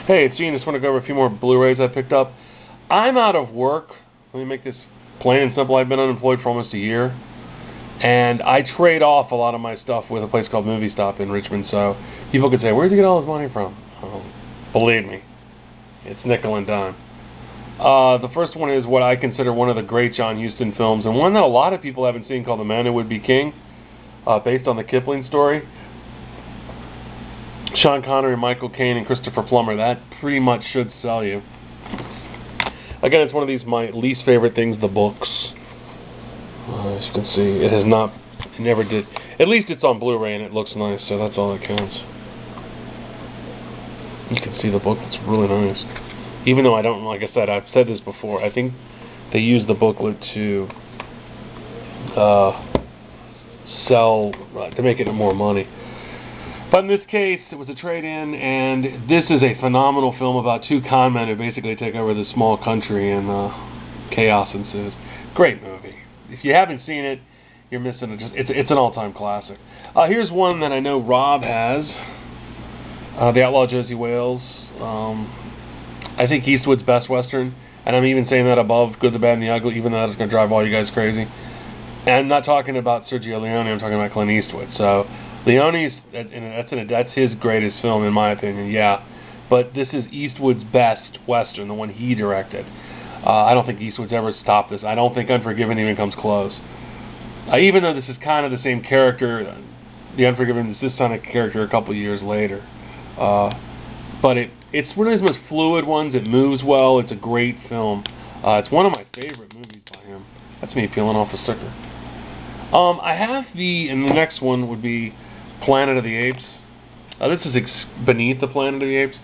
Hey, it's Gene. Just want to go over a few more Blu-rays I picked up. I'm out of work. Let me make this plain and simple. I've been unemployed for almost a year. And I trade off a lot of my stuff with a place called Movie Stop in Richmond. So people could say, where'd you get all this money from? Oh, believe me, it's nickel and dime. The first one is what I consider one of the great John Huston films, and one that a lot of people haven't seen, called The Man Who Would Be King, based on the Kipling story. Sean Connery, Michael Caine, and Christopher Plummer. That pretty much should sell you. Again, it's one of these my least favorite things, the books. As you can see, it never did. At least it's on Blu-ray and it looks nice, so that's all that counts. You can see the book, it's really nice. Even though I don't, like I said, I've said this before, I think they use the booklet to sell, to make it more money. But in this case, it was a trade-in, and this is a phenomenal film about two con men who basically take over this small country, and chaos ensues. Great movie. If you haven't seen it, you're missing it. It's an all-time classic. Here's one that I know Rob has. The Outlaw Josie Wales. I think Eastwood's best Western, and I'm even saying that above Good, the Bad, and the Ugly, even though that's going to drive all you guys crazy. And I'm not talking about Sergio Leone, I'm talking about Clint Eastwood. So Leone's, that's his greatest film, in my opinion, yeah. But this is Eastwood's best Western, the one he directed. I don't think Eastwood's ever stopped this. I don't think Unforgiven even comes close. Even though this is kind of the same character, The Unforgiven is this kind of character a couple years later. But it's one of his most fluid ones. It moves well. It's a great film. It's one of my favorite movies by him. That's me peeling off a sticker. I have and the next one would be Planet of the Apes. This is beneath the Planet of the Apes,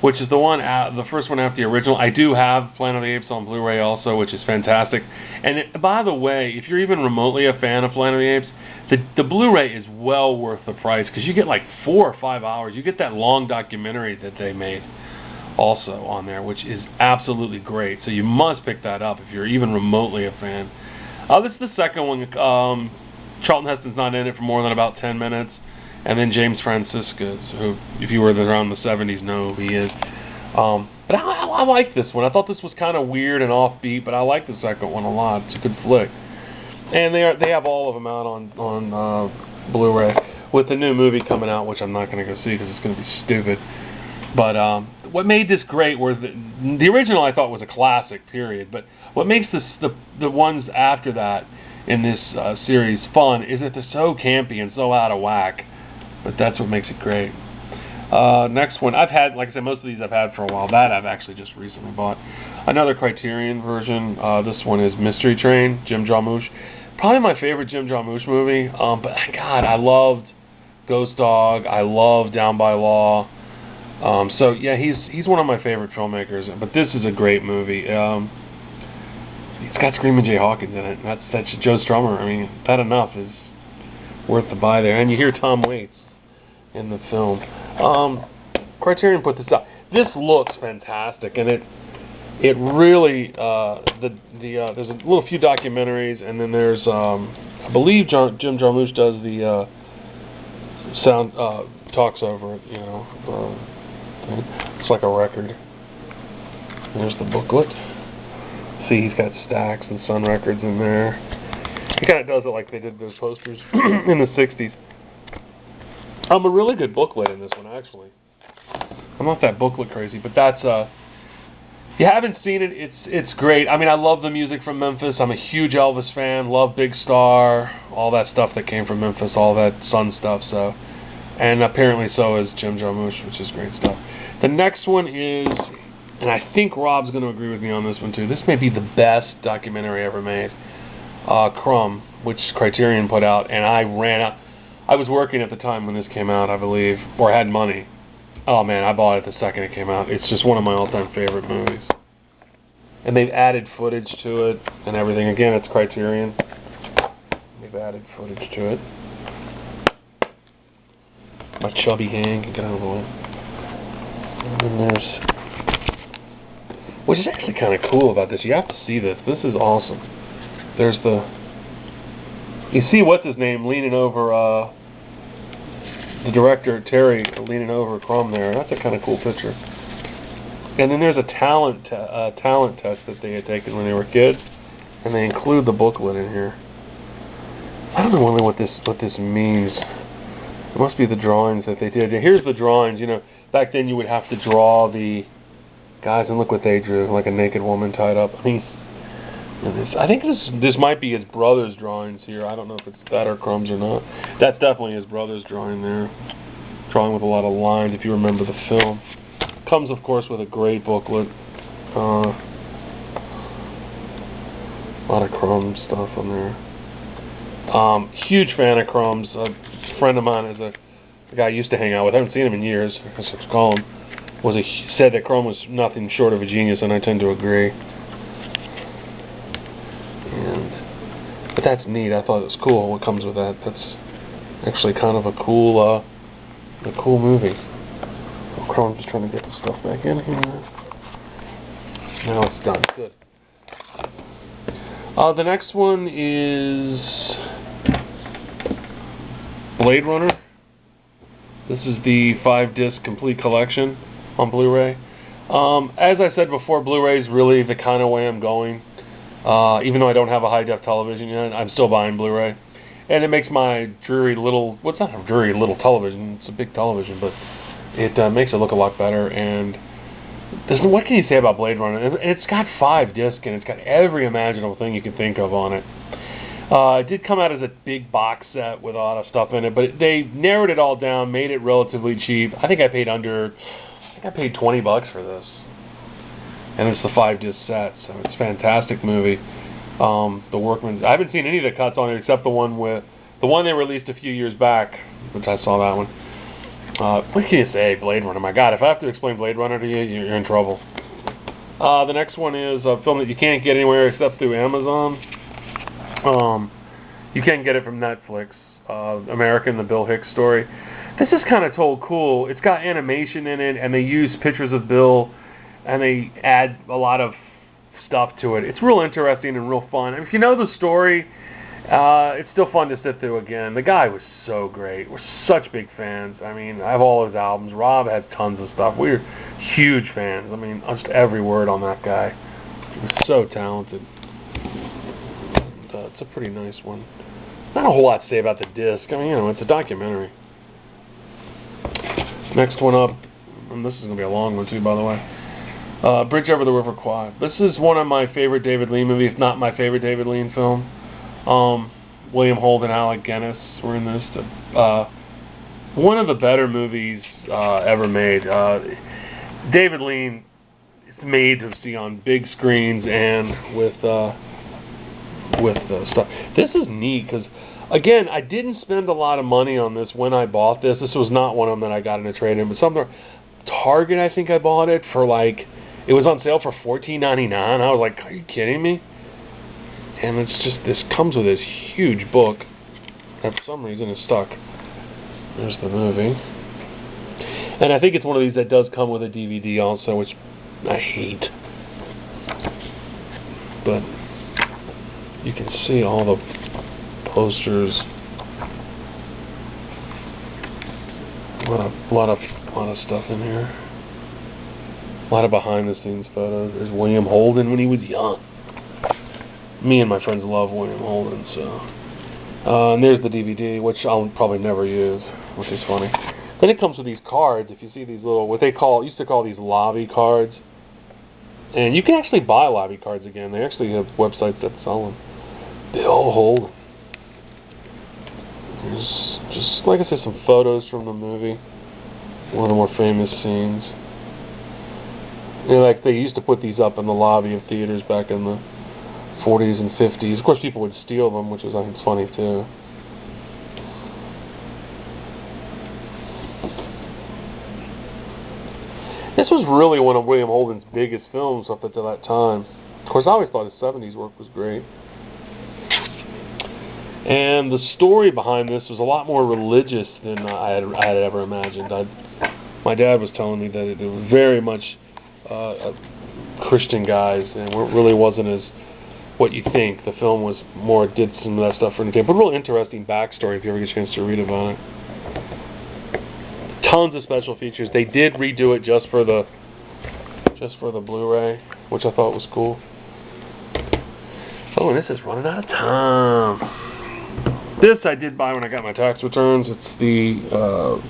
which is the first one after the original. I do have Planet of the Apes on Blu-ray also, which is fantastic. And by the way, if you're even remotely a fan of Planet of the Apes, the Blu-ray is well worth the price, because you get like 4 or 5 hours. You get that long documentary that they made also on there, which is absolutely great. So you must pick that up if you're even remotely a fan. This is the second one. Charlton Heston's not in it for more than about 10 minutes. And then James Franciscus, who, if you were around the 70s, know who he is. But I like this one. I thought this was kind of weird and offbeat, but I like the second one a lot. It's a good flick. And they have all of them out on Blu-ray, with the new movie coming out, which I'm not going to go see because it's going to be stupid. But what made this great was the original, I thought, was a classic, period. But what makes the ones after that in this series fun is that they're so campy and so out of whack. But that's what makes it great. Next one, I've had, like I said, most of these I've had for a while. That I've actually just recently bought. Another Criterion version. This one is Mystery Train, Jim Jarmusch. Probably my favorite Jim Jarmusch movie. But God, I loved Ghost Dog. I loved Down by Law. So yeah, he's one of my favorite filmmakers. But this is a great movie. It's got Screaming Jay Hawkins in it. That's Joe Strummer. I mean, that enough is worth the buy there. And you hear Tom Waits in the film. Criterion put this out. This looks fantastic, and it really there's a little few documentaries, and then there's I believe Jim Jarmusch does the sound talks over it. It's like a record. There's the booklet. See, he's got Stax and Sun Records in there. He kind of does it like they did those posters in the 60s. A really good booklet in this one, actually. I'm not that booklet crazy, but that's if you haven't seen it, it's great. I mean, I love the music from Memphis. I'm a huge Elvis fan. Love Big Star, all that stuff that came from Memphis, all that Sun stuff. So, and apparently so is Jim Jarmusch, which is great stuff. The next one is, and I think Rob's going to agree with me on this one too. This may be the best documentary ever made. Crumb, which Criterion put out, and I ran out. I was working at the time when this came out, I believe, or had money. Oh man, I bought it the second it came out. It's just one of my all-time favorite movies. And they've added footage to it and everything. Again, it's Criterion. They've added footage to it. My chubby hand can get out of the way. And then which is actually kind of cool about this. You have to see this. This is awesome. There's you see what's his name leaning over the director Terry leaning over Crumb there. That's a kind of cool picture. And then there's a talent test that they had taken when they were kids, and they include the booklet in here. I don't know really what this means. It must be the drawings that they did. Here's the drawings. You know, back then you would have to draw the guys, and look what they drew, like a naked woman tied up. I mean, I think this might be his brother's drawings here. I don't know if it's that or Crumbs or not. That's definitely his brother's drawing there. Drawing with a lot of lines, if you remember the film. Comes, of course, with a great booklet. A lot of Crumbs stuff on there. Huge fan of Crumbs. A friend of mine is a guy I used to hang out with. I haven't seen him in years. I guess I could call him. Said that Crumb was nothing short of a genius, and I tend to agree. But that's neat. I thought it was cool what comes with that. That's actually kind of a cool movie. Oh, Crumb's just trying to get the stuff back in here. Now it's done. Good. The next one is Blade Runner. This is the 5-disc complete collection on Blu-ray. As I said before, Blu-ray is really the kind of way I'm going. Even though I don't have a high-def television yet, I'm still buying Blu-ray. And it makes my dreary little... Well, it's not a dreary little television. It's a big television, but it makes it look a lot better. And what can you say about Blade Runner? It's got 5 discs, and it's got every imaginable thing you can think of on it. It did come out as a big box set with a lot of stuff in it, but they narrowed it all down, made it relatively cheap. I think I paid $20 for this. And it's the 5-disc set, so it's a fantastic movie. The Workman. I haven't seen any of the cuts on it except the one they released a few years back, which I saw that one. What can you say, Blade Runner? My God, if I have to explain Blade Runner to you, you're in trouble. The next one is a film that you can't get anywhere except through Amazon. You can get it from Netflix. American, the Bill Hicks story. This is kind of told cool. It's got animation in it, and they use pictures of Bill, and they add a lot of stuff to it. It's real interesting and real fun. And if you know the story, it's still fun to sit through again. The guy was so great. We're such big fans. I mean, I have all his albums. Rob has tons of stuff. We're huge fans. I mean, just every word on that guy. He was so talented. It's a pretty nice one. Not a whole lot to say about the disc. I mean, you know, it's a documentary. Next one up, and this is going to be a long one too, by the way. Bridge Over the River Kwai. This is one of my favorite David Lean movies, if not my favorite David Lean film. William Holden, Alec Guinness were in this. One of the better movies ever made. David Lean is made to see on big screens and with stuff. This is neat because, again, I didn't spend a lot of money on this when I bought this. This was not one of them that I got in a trade-in, but Target, I think I bought it for it was on sale for $14.99. I was like, are you kidding me? And it's just, this comes with this huge book that for some reason is stuck. There's the movie. And I think it's one of these that does come with a DVD also, which I hate. But you can see all the posters. A lot of stuff in here. A lot of behind-the-scenes photos. There's William Holden when he was young. Me and my friends love William Holden, so. And there's the DVD, which I'll probably never use, which is funny. Then it comes with these cards. If you see these little, what they used to call these lobby cards. And you can actually buy lobby cards again. They actually have websites that sell them. Bill Holden. There's just, like I said, some photos from the movie. One of the more famous scenes. You know, like they used to put these up in the lobby of theaters back in the 40s and 50s. Of course, people would steal them, which is, I think, funny too. This was really one of William Holden's biggest films up until that time. Of course, I always thought his 70s work was great. And the story behind this was a lot more religious than I had ever imagined. My dad was telling me that it was very much Christian guys, and it really wasn't as what you think. The film was more, did some of that stuff for entertainment, but real interesting backstory if you ever get a chance to read about it. Tons of special features. They did redo it just for just for the Blu-ray, which I thought was cool. Oh, and this is running out of time. This I did buy when I got my tax returns. It's the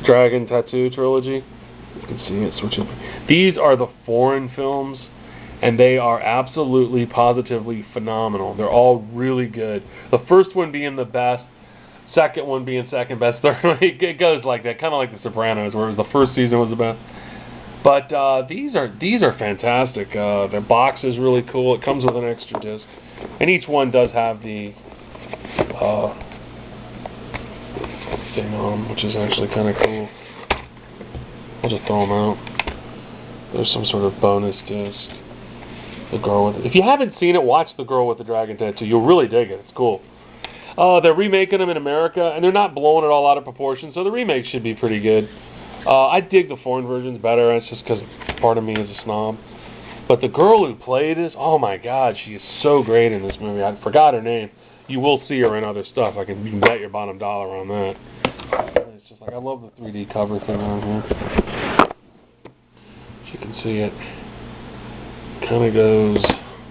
Dragon Tattoo trilogy. You can see it switching. These are the foreign films, and they are absolutely, positively phenomenal. They're all really good. The first one being the best, second one being second best, third one, it goes like that, kind of like The Sopranos, where the first season was the best. But these are fantastic. The box is really cool. It comes with an extra disc, and each one does have the thing on, which is actually kind of cool. I'll just throw them out. There's some sort of bonus disc. The Girl with... If you haven't seen it, watch The Girl with the Dragon Tattoo. You'll really dig it. It's cool. They're remaking them in America, and they're not blowing it all out of proportion, so the remake should be pretty good. I dig the foreign versions better. It's just because part of me is a snob. But the girl who played this, oh my God, she is so great in this movie. I forgot her name. You will see her in other stuff. You can bet your bottom dollar on that. It's just like, I love the 3D cover thing on here. As you can see, it kind of goes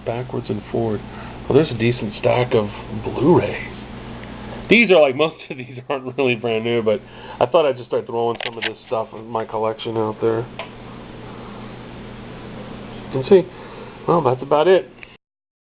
backwards and forward. Well, there's a decent stack of Blu-rays. These are like, most of these aren't really brand new, but I thought I'd just start throwing some of this stuff in my collection out there. You can see, well, that's about it.